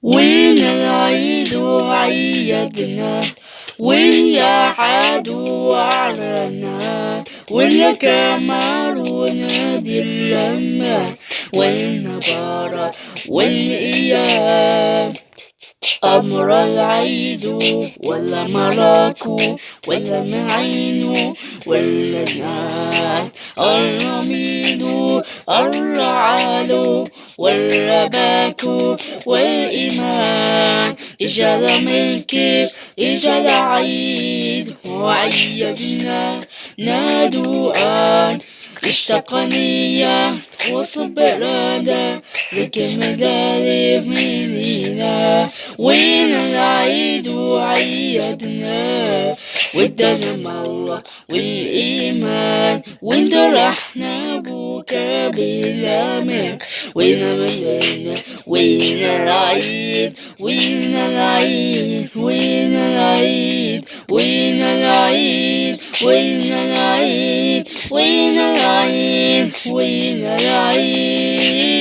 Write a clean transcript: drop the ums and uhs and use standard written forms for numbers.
وين العيد عيدنا، وين يا عدو أعلنا، وين كمال ونادي اللمة، والنبارة والإيام. أمر العيد ولا مراكو ولا معين ولا نار، الرميد الرعال والرباك والإيمان. إجا منك إجا العيد وعيدنا نادوا آن، اشتقني وصبرنا لك مداري منينا. وين العيد عيدنا والدم الله والإيمان، وين رحنا بوك بالأمان. وين مدينة وين العيد وين العيد وين العيد وين العيد وين العيد وين العيد وين العيد.